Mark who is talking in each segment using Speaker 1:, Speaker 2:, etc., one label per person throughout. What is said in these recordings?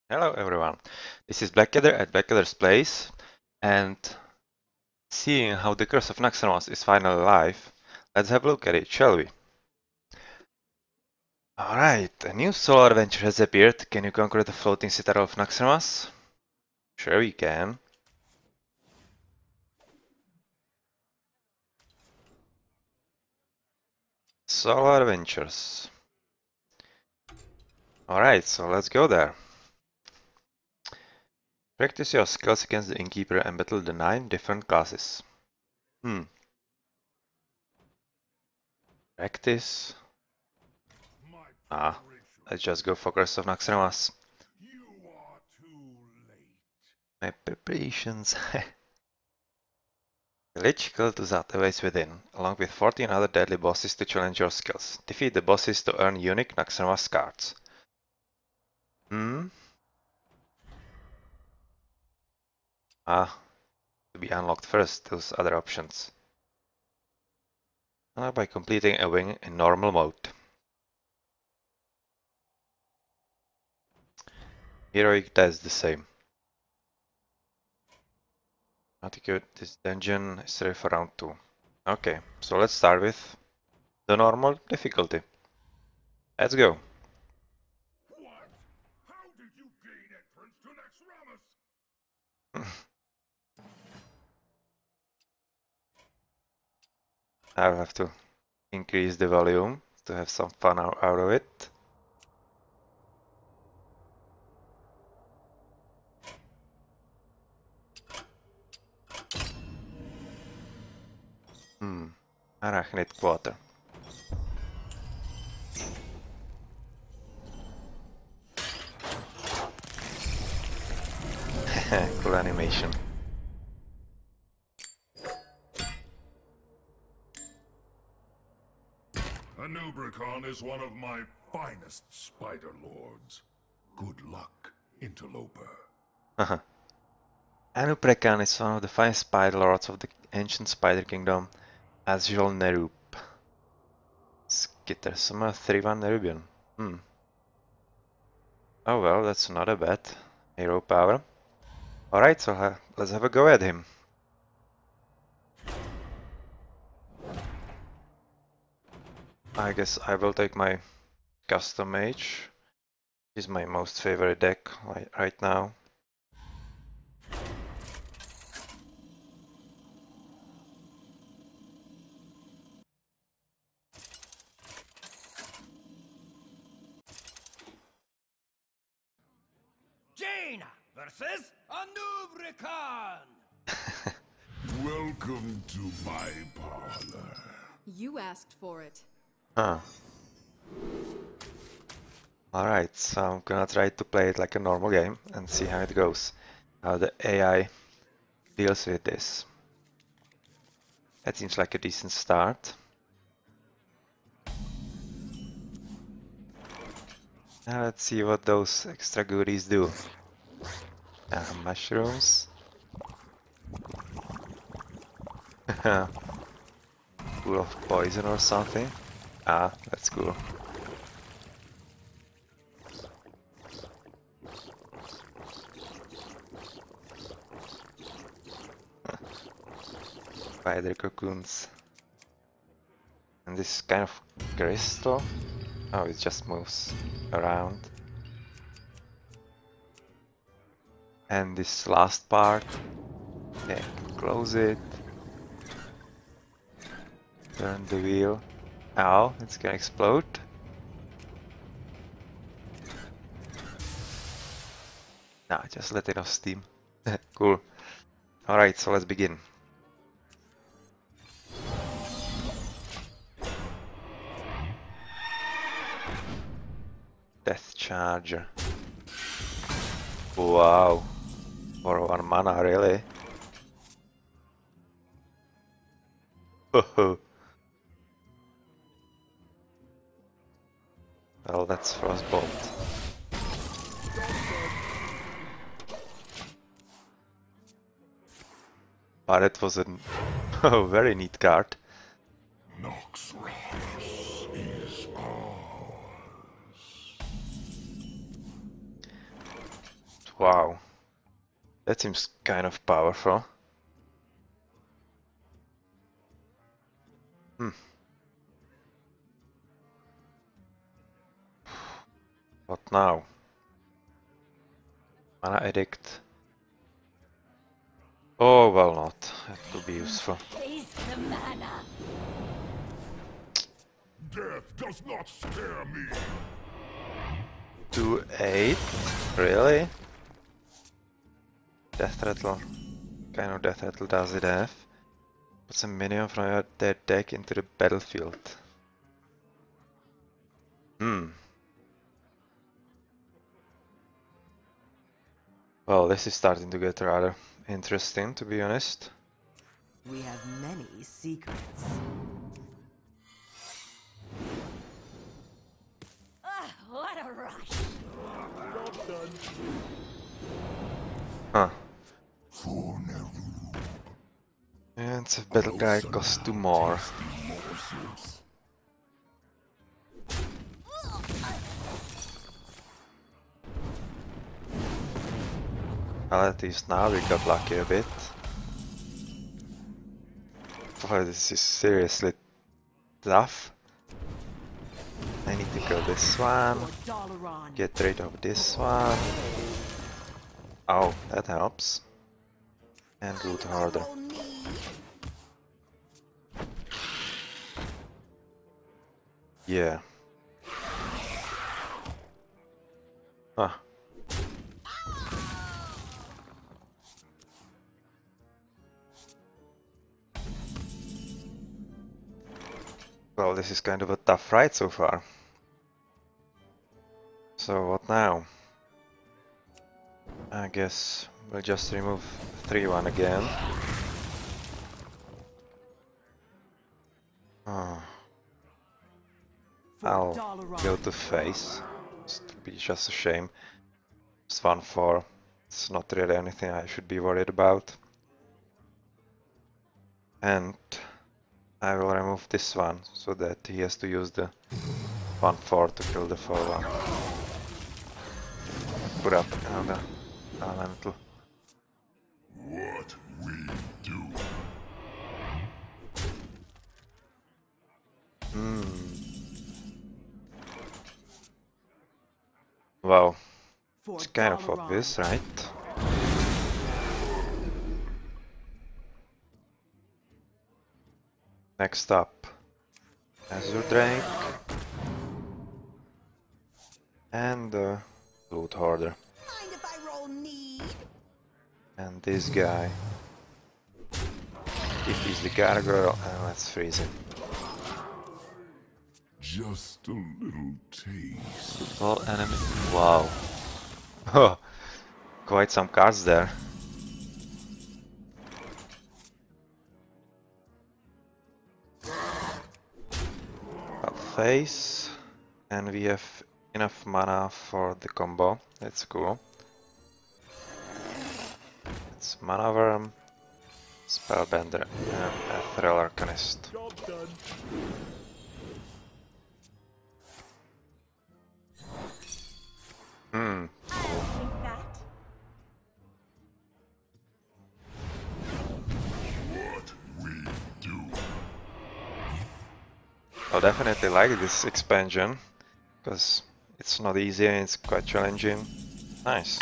Speaker 1: Hello everyone, this is Blackadder at Blackadder's Place, and seeing how the Curse of Naxxramas is finally live, let's have a look at it, shall we? Alright, a new solo adventure has appeared. Can you conquer the floating citadel of Naxxramas? Sure we can. Solo adventures. Alright, so let's go there. Practice your skills against the Innkeeper and battle the 9 different classes. Practice. Let's just go for Curse of Naxxramas. My preparations. Lich killed that awaits within, along with 14 other deadly bosses to challenge your skills. Defeat the bosses to earn unique Naxxramas cards. To be unlocked first, those other options. Unlock by completing a wing in normal mode. Heroic does the same. Execute this dungeon is ready for round 2. Okay, so let's start with the normal difficulty. Let's go.
Speaker 2: What? How did you gain entrance to Naxxramas?
Speaker 1: I'll have to increase the volume to have some fun out of it. Arachnid quarter. Cool animation.
Speaker 2: Anub'Rekhan is one of my finest spider lords. Good luck, interloper.
Speaker 1: Anub'Rekhan is one of the 5 spider lords of the ancient spider kingdom, as usual Nerup. Skitter, summon 3-1 Nerubian. Oh well, that's not a bad hero power. Alright, so let's have a go at him. I guess I will take my custom mage. He's my most favorite deck right now.
Speaker 3: Jaina versus Anub'Rekhan!
Speaker 2: Welcome to my parlor.
Speaker 4: You asked for it.
Speaker 1: Alright, so I'm gonna try to play it like a normal game and see how it goes. How the AI deals with this. That seems like a decent start. Now let's see what those extra goodies do. Mushrooms. Pool of poison or something. That's cool. Spider cocoons. And this kind of crystal. Oh, it just moves around. And this last part. Okay, close it. Turn the wheel. Ow, it's gonna explode. Nah, just let it off steam. Cool. Alright, so let's begin. Death Charger. Wow. For 1 mana, really? Well, that's Frostbolt. But it was a very neat card.
Speaker 2: Naxxramas is ours.
Speaker 1: Wow. That seems kind of powerful. Hmm. What now? Mana addict. Oh, well not. That could be useful.
Speaker 5: Taste the mana.
Speaker 2: Death does not scare me.
Speaker 1: 2-8? Really? Death Rattle. What kind of Death Rattle does it have? Puts a minion from their deck into the battlefield. Hmm. Well, this is starting to get rather interesting, to be honest.
Speaker 6: We have many secrets.
Speaker 5: What a rush!
Speaker 1: Huh. And the battle guy costs 2 more. Well, at least now we got lucky a bit. Boy, this is seriously tough. I need to kill this one. Get rid of this one. Oh, that helps. And loot harder. Yeah. Huh. Well, this is kind of a tough fight so far. So what now? I guess we'll just remove 3-1 again. Oh. I'll go to face. It would be just a shame. It's 1-4. It's not really anything I should be worried about. And I will remove this one so that he has to use the 1-4 to kill the 4-1. Put up another elemental.
Speaker 2: What we do.
Speaker 1: Well, it's kind of obvious, right? Next up, Azure Drake and Loot Hoarder.
Speaker 6: Mind if I roll need?
Speaker 1: And this guy. If he's the gargoyle, let's freeze him.
Speaker 2: Just a little taste.
Speaker 1: All enemy. Wow. Oh, quite some cards there. Up face, and we have enough mana for the combo. That's cool. It's Mana Worm, Spellbender, and Ethereal Arcanist.
Speaker 2: What we do.
Speaker 1: I definitely like this expansion, because it's not easy and it's quite challenging. Nice.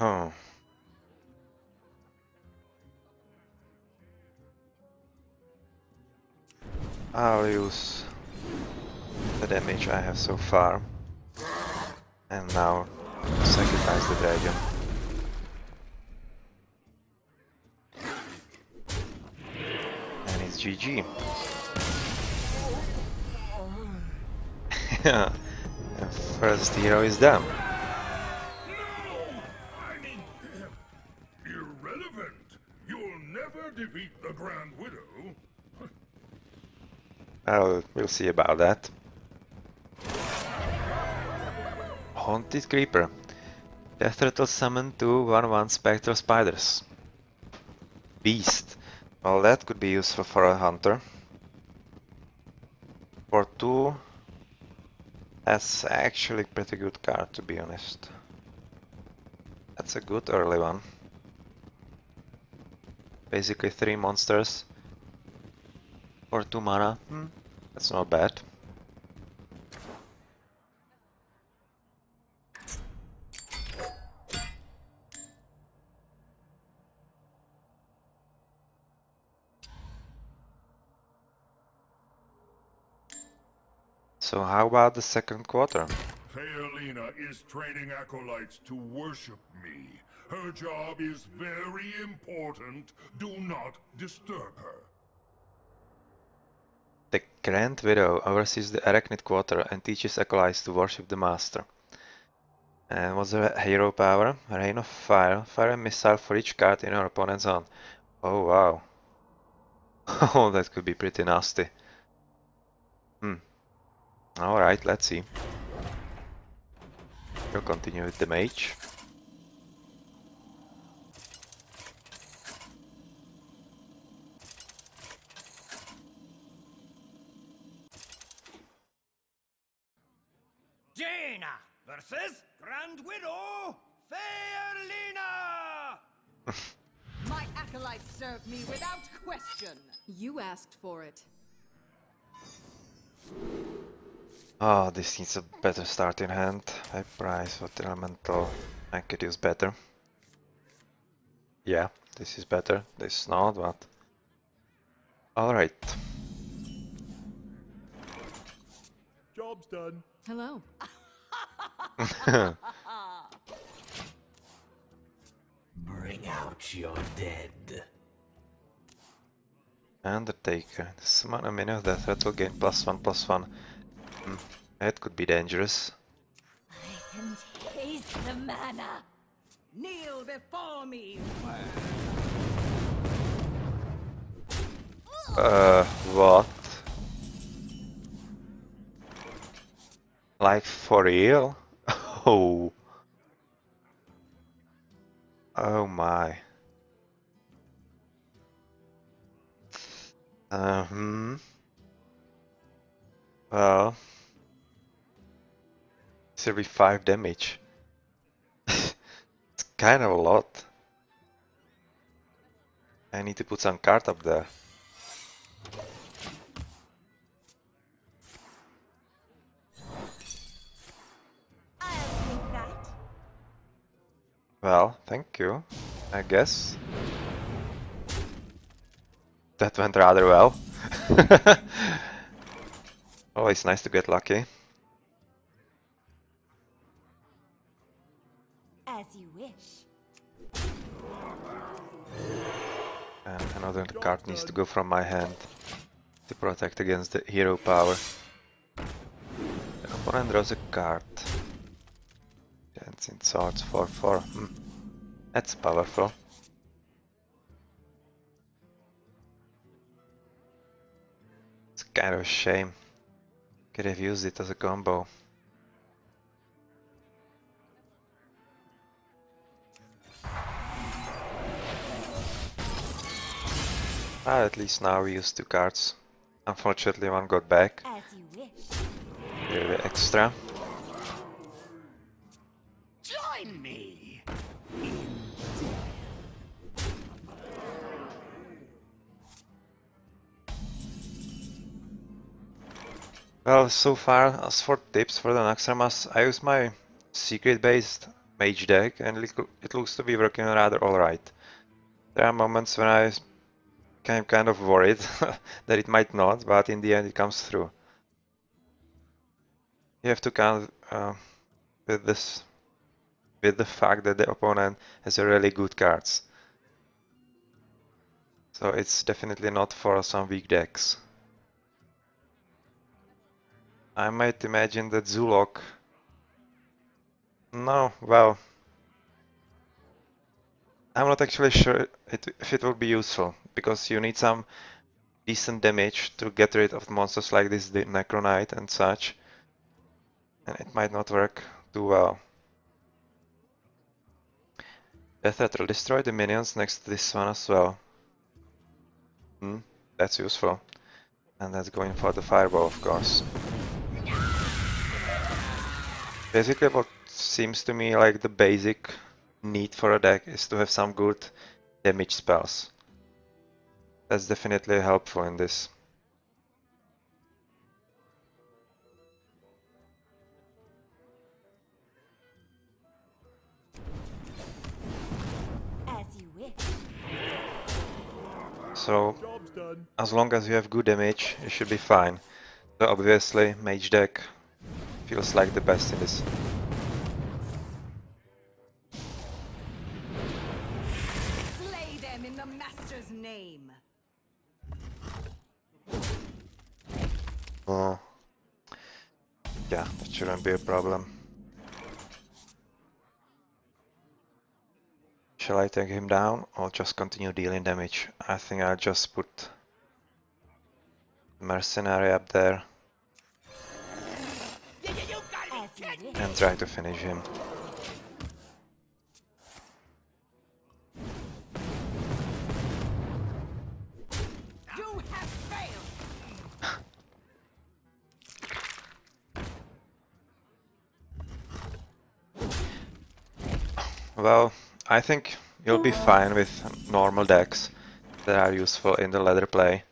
Speaker 1: Oh. I'll use the damage I have so far. And now sacrifice the dragon. And it's GG. And first hero is done.
Speaker 2: Irrelevant. You'll never defeat the Grand Widow.
Speaker 1: Well, we'll see about that. Haunted Creeper. Death Rattle summon 2 1/1 Spectral Spiders. Beast. Well, that could be useful for a hunter. For 2 That's actually a pretty good card, to be honest. That's a good early one. Basically 3 monsters for 2 mana. That's not bad. So how about the second quarter?
Speaker 2: Faerlina is training acolytes to worship me. Her job is very important. Do not disturb her.
Speaker 1: The Grand Widow oversees the Arachnid quarter and teaches acolytes to worship the master. And what's her hero power? Rain of Fire. Fire a missile for each card in her opponent's hand. Oh wow. Oh, that could be pretty nasty. Alright, let's see. We'll continue with the mage.
Speaker 3: Jaina versus Grand Widow Faerlina!
Speaker 6: My acolytes serve me without question.
Speaker 4: You asked for it.
Speaker 1: Oh, this needs a better starting hand. High price, what elemental I could use better. Yeah, this is better. This is not, but... Alright.
Speaker 7: Job's done.
Speaker 4: Hello.
Speaker 3: Bring out your dead.
Speaker 1: Undertaker. Summon a minion of death threat will gain +1/+1. That could be dangerous.
Speaker 5: I can taste the mana.
Speaker 6: Kneel before me.
Speaker 1: What? Like for real? Oh. Oh my. Well. This will be 5 damage. It's kind of a lot. I need to put some card up there.
Speaker 5: I'll take that.
Speaker 1: Well, thank you, I guess. That went rather well. Oh, it's nice to get lucky.
Speaker 5: As you wish.
Speaker 1: And another card needs to go from my hand to protect against the hero power. The opponent draws a card. Dancing Swords 4/4. That's powerful. It's kind of a shame. Could have used it as a combo. At least now we used 2 cards. Unfortunately, one got back.
Speaker 5: As you wish.
Speaker 1: Here the extra.
Speaker 3: Join me!
Speaker 1: Well, so far, as for tips for the Naxxramas, I use my secret-based mage deck and it looks to be working rather alright. There are moments when I'm kind of worried that it might not, but in the end it comes through. You have to count with the fact that the opponent has a really good cards. So it's definitely not for some weak decks. I might imagine that Zulok... No, well... I'm not actually sure if it will be useful, because you need some decent damage to get rid of monsters like this, the Necronite and such. And it might not work too well. Death Threat will destroy the minions next to this one as well. That's useful. And that's going for the fireball, of course. Basically what seems to me like the basic need for a deck is to have some good damage spells. That's definitely helpful in this.
Speaker 5: As you wish.
Speaker 1: So,
Speaker 7: Job's done.
Speaker 1: as long as you have good damage, you should be fine. So obviously, Mage deck feels like the best in this.
Speaker 6: Slay them in the Master's name.
Speaker 1: Oh. Yeah, that shouldn't be a problem. Shall I take him down or just continue dealing damage? I think I'll just put Mercenary up there
Speaker 5: As you wish.
Speaker 1: and try to finish him.
Speaker 6: You have failed.
Speaker 1: Well, I think you'll be fine with normal decks that are useful in the ladder play.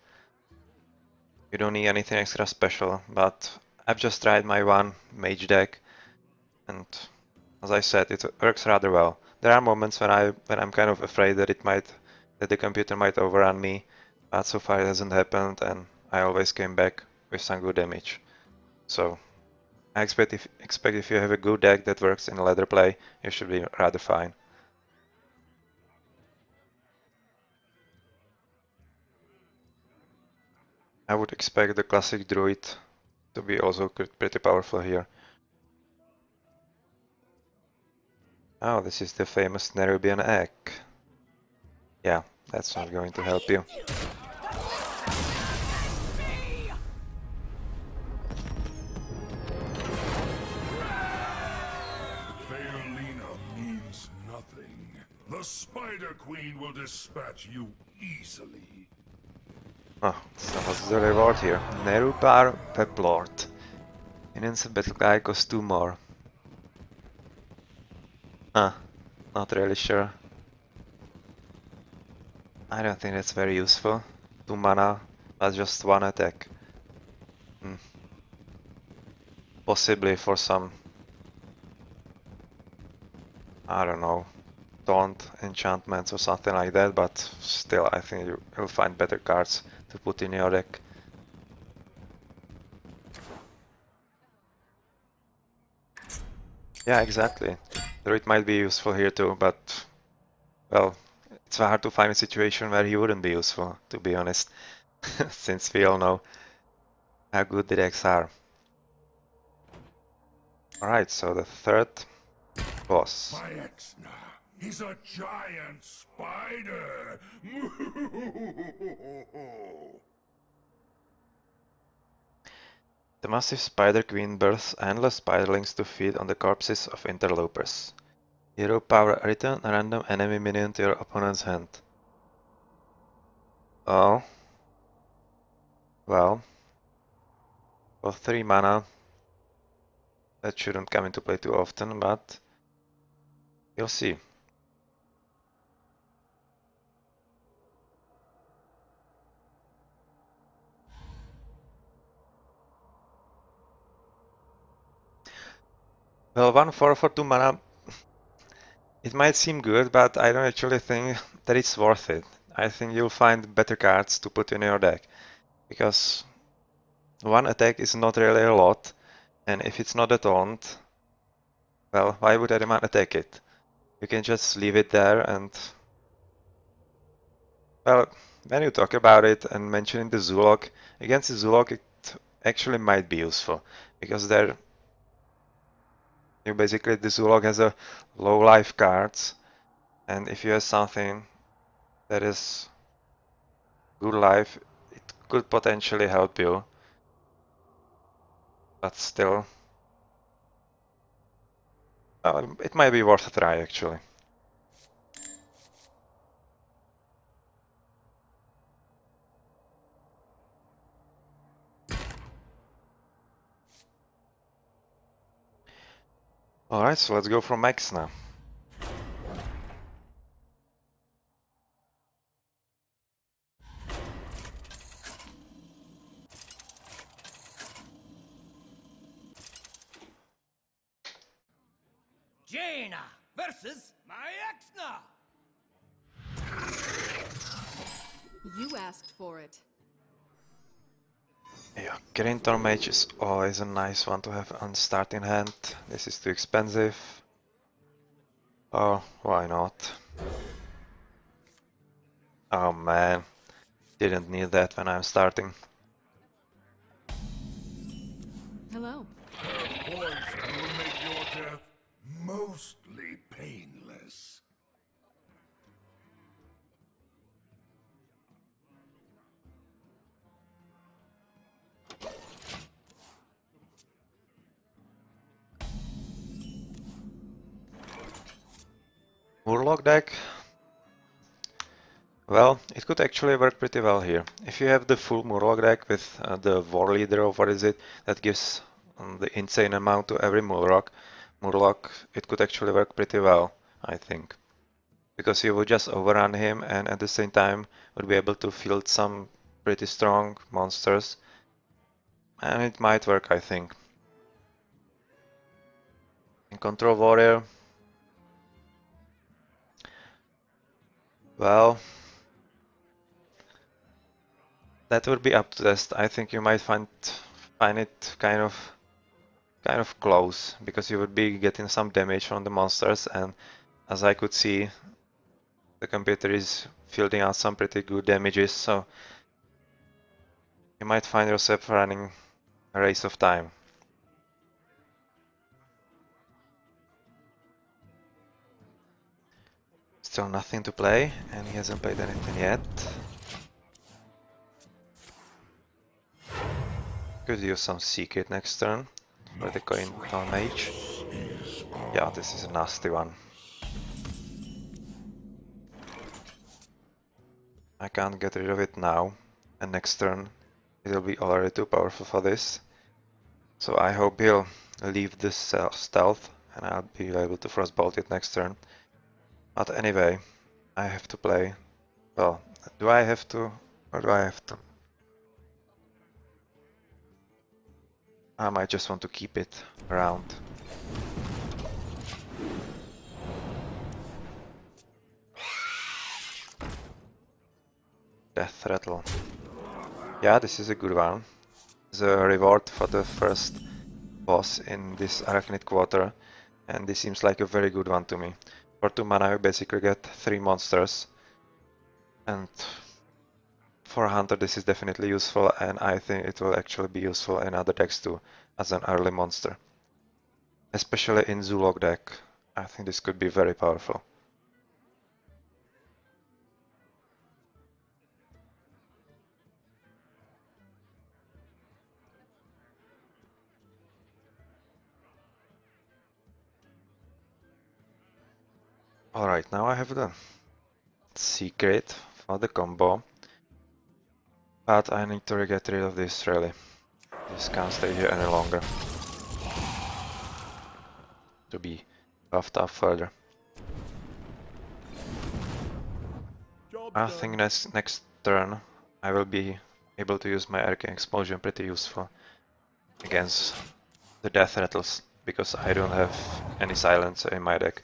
Speaker 1: You don't need anything extra special, but I've just tried my one mage deck, and as I said, it works rather well. There are moments when I'm kind of afraid that the computer might overrun me, but so far it hasn't happened, and I always came back with some good damage. So I expect if you have a good deck that works in ladder play, you should be rather fine. I would expect the classic druid to be also pretty powerful here. Oh, this is the famous Nerubian egg. Yeah, that's not going to help you.
Speaker 2: Faerlina means nothing. The Spider Queen will dispatch you easily.
Speaker 1: Oh, so what's the reward here? Nerupar Peplord. Minions of battle guy cost 2 more. Huh, not really sure. I don't think that's very useful. 2 mana, but just 1 attack. Possibly for some, I don't know, taunt enchantments or something like that, but still I think you'll find better cards to put in your deck. Yeah, exactly. Druid might be useful here too, but well, it's hard to find a situation where he wouldn't be useful, to be honest, since we all know how good the decks are. Alright, so the third boss.
Speaker 2: Maexxna is a giant spider.
Speaker 1: The massive Spider Queen births endless spiderlings to feed on the corpses of interlopers. Hero power, return a random enemy minion to your opponent's hand. Oh. Well. For 3 mana, that shouldn't come into play too often, but you'll see. Well, 1/4 for 2 mana, it might seem good, but I don't actually think that it's worth it. I think you'll find better cards to put in your deck, because 1 attack is not really a lot, and if it's not a taunt, well, why would anyone attack it? You can just leave it there and... Well, when you talk about it and mentioning the Zulog, against the Zulog it actually might be useful, because there you basically, the Zulog has a low life cards, and if you have something that is good life, it could potentially help you, but still, it might be worth a try actually. Alright, so let's go for Maexxna.
Speaker 3: Jaina versus Maexxna.
Speaker 4: You asked for it.
Speaker 1: Yeah, Secret Mage is always a nice one to have on starting hand. This is too expensive. Oh, why not? Oh man, didn't need that when I'm starting.
Speaker 4: Hello.
Speaker 2: Her poison will make your death mostly painless.
Speaker 1: Murloc deck? Well, it could actually work pretty well here. If you have the full Murloc deck with the War Leader or what is it, that gives the insane amount to every Murloc, it could actually work pretty well, I think. Because you would just overrun him and at the same time would be able to field some pretty strong monsters. And it might work, I think. In Control Warrior, well, that would be up to test. I think you might find it kind of close, because you would be getting some damage from the monsters, and as I could see, the computer is fielding out some pretty good damages, so you might find yourself running a race of time. Still nothing to play, and he hasn't played anything yet. Could use some secret next turn for the Secret Mage. Yeah, this is a nasty one. I can't get rid of it now, and next turn it will be already too powerful for this. So I hope he'll leave this stealth and I'll be able to frostbolt it next turn. But anyway, I have to play. Well, do I have to or do I have to? I might just want to keep it around. Death Rattle. Yeah, this is a good one. It's a reward for the first boss in this Arachnid quarter, and this seems like a very good one to me. For 2 mana you basically get 3 monsters, and for a hunter this is definitely useful, and I think it will actually be useful in other decks too, as an early monster. Especially in Zulog deck, I think this could be very powerful. Alright, now I have the secret for the combo, but I need to get rid of this really. This can't stay here any longer. To be buffed up further. I think next turn I will be able to use my Arcane Explosion pretty useful against the Death Rattles, because I don't have any silencer in my deck.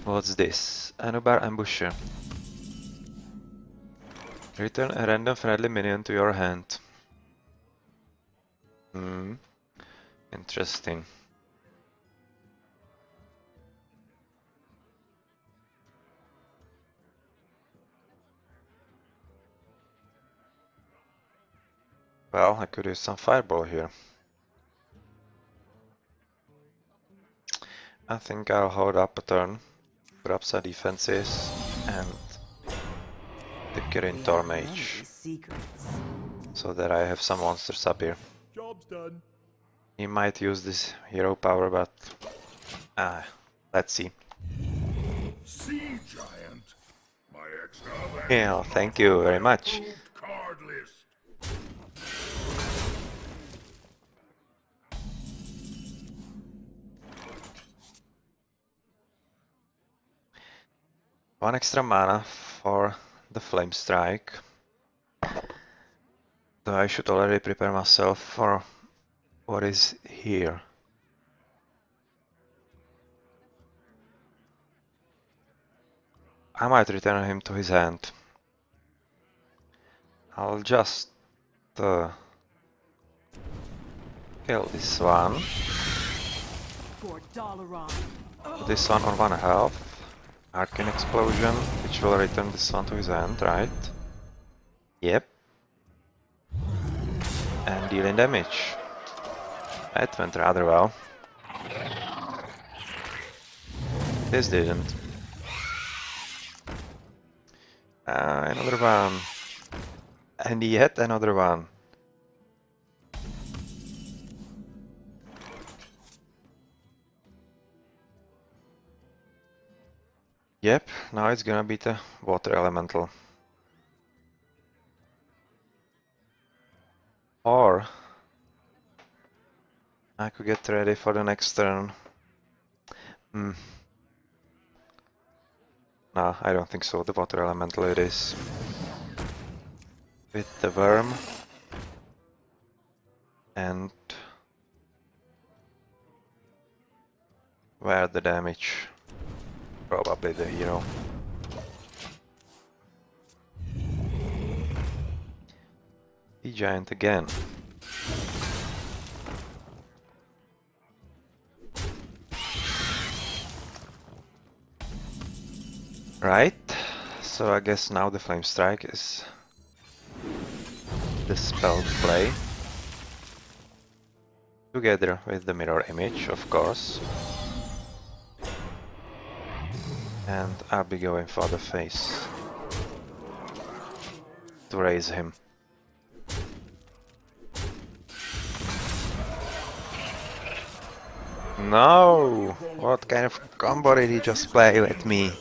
Speaker 1: What's this? Anub'Rekhan Ambusher. Return a random friendly minion to your hand. Interesting. Well, I could use some Fireball here. I think I'll hold up a turn, put up some defenses, and the Secret Mage, so that I have some monsters up here.
Speaker 7: Job's done.
Speaker 1: He might use this hero power, but let's see.
Speaker 2: Sea Giant. Maexxna.
Speaker 1: Yeah, thank you very much.
Speaker 2: Card list.
Speaker 1: One extra mana for the Flame Strike. So I should already prepare myself for what is here. I might return him to his hand. I'll just kill this one. Put this one on 1 health. Arcane Explosion, which will return this one to his hand, right? Yep. And dealing damage. That went rather well. This didn't. Another one. And yet another one. Yep, now it's gonna be the water elemental. Or I could get ready for the next turn. Nah, I don't think so. The water elemental it is. With the worm. And where the damage? Probably the hero. The giant again. Right, so I guess now the Flame Strike is the spell to play. Together with the mirror image, of course. And I'll be going for the face to raise him. No! What kind of combo did he just play with me?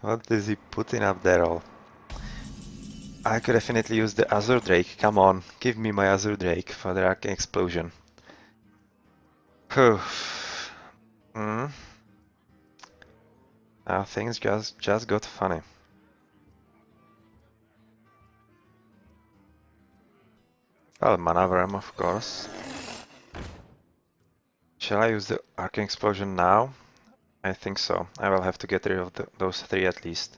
Speaker 1: What is he putting up there all? I could definitely use the Azure Drake. Come on, give me my Azure Drake for the Arcane Explosion. Phew. Now things just got funny. Well, mana worm, of course. Shall I use the Arcane Explosion now? I think so. I will have to get rid of those 3 at least.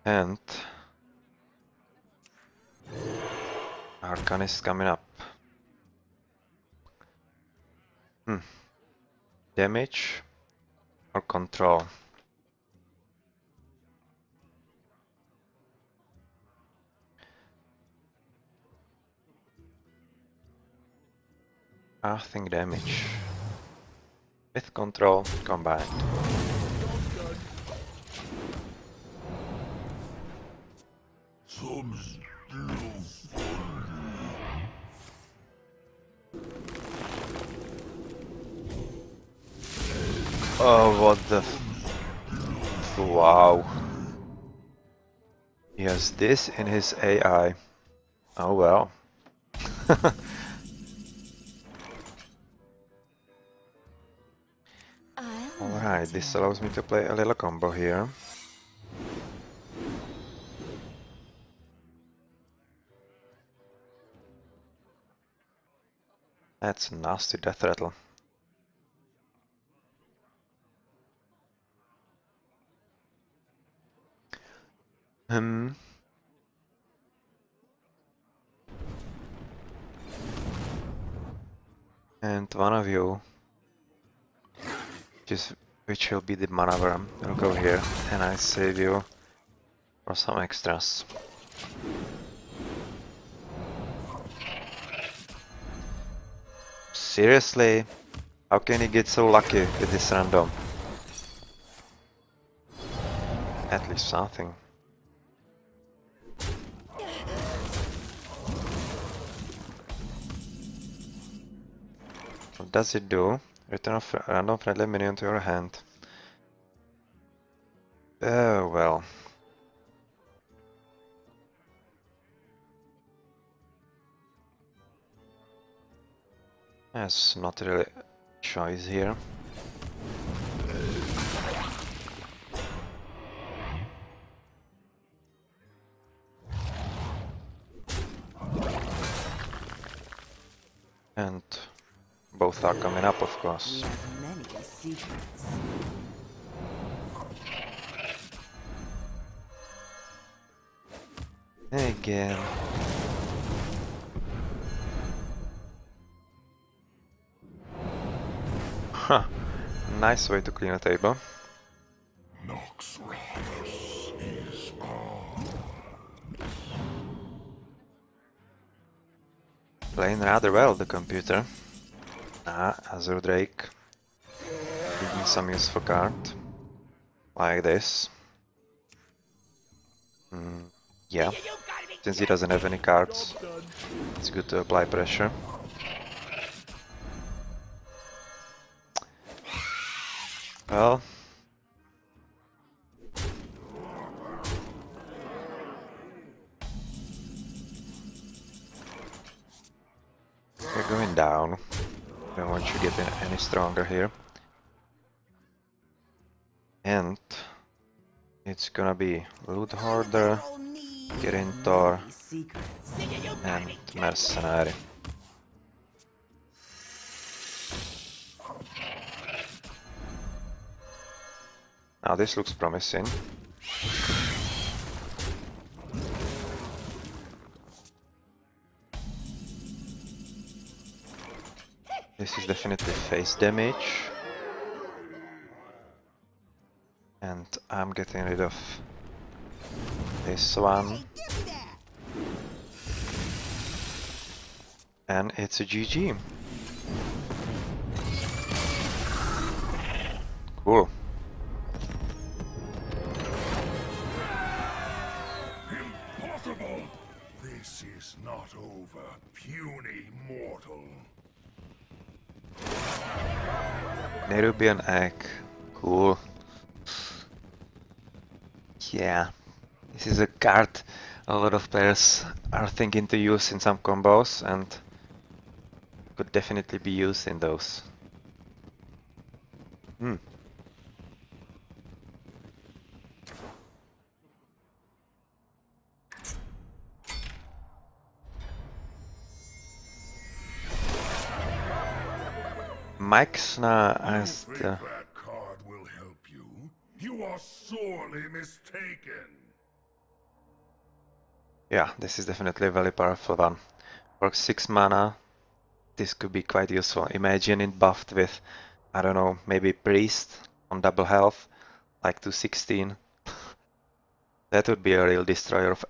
Speaker 1: And Archon is coming up. Damage or control? I think damage. With control combined. Oh, what the wow. He has this in his AI. Oh well. Alright, this allows me to play a little combo here. That's a nasty death rattle. And one of you, which will be the mana worm, will go here, and I save you for some extras. Seriously? How can he get so lucky with this random? At least something. What does it do? Return a random friendly minion to your hand. Oh well. There's not really a choice here. And both are coming up, of course.
Speaker 6: Many secrets.
Speaker 1: Again. Huh. Nice way to clean a table.
Speaker 2: Naxxramas is ours.
Speaker 1: Playing rather well, the computer. Azure Drake. Give me some useful card. Like this. Yeah. Since he doesn't have any cards,
Speaker 7: Job's done.
Speaker 1: it's good to apply pressure. Well, we're going down. Don't want you getting any stronger here. And it's gonna be Loot Hoarder, Kirintor,
Speaker 6: Secrets.
Speaker 1: and Mercenary. Now this looks promising. This is definitely face damage. And I'm getting rid of this one. And it's a GG. Cool.
Speaker 2: Impossible! This is not over, puny mortal.
Speaker 1: Nerubian egg. Cool. Yeah. This is a card a lot of players are thinking to use in some combos and could definitely be used in those. Maexxna as
Speaker 2: Think
Speaker 1: the...
Speaker 2: that card will help you? You are sorely mistaken.
Speaker 1: Yeah, this is definitely a very powerful one. For 6 mana, this could be quite useful. Imagine it buffed with, I don't know, maybe Priest on double health, like 216. That would be a real destroyer of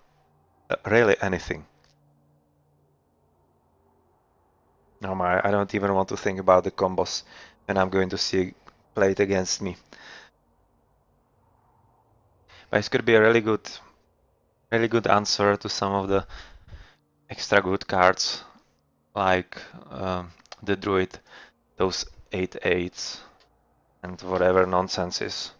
Speaker 1: really anything. Oh my, I don't even want to think about the combos when I'm going to see played against me. But this could be a really good answer to some of the extra good cards, like the Druid, those 8/8s, and whatever nonsense is.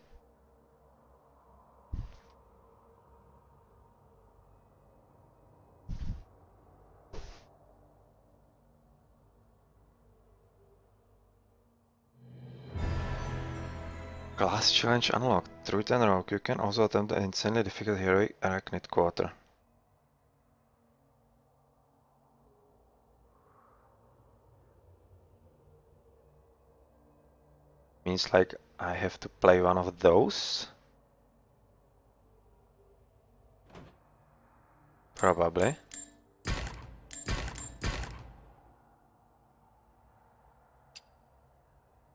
Speaker 1: Class challenge unlocked. Druid and Rogue, you can also attempt an insanely difficult heroic Arachnid quarter. Means like I have to play one of those? Probably.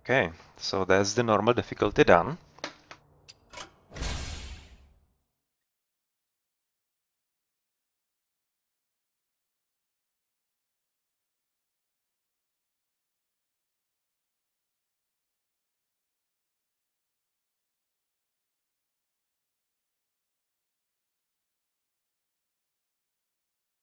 Speaker 1: Okay, so that's the normal difficulty done.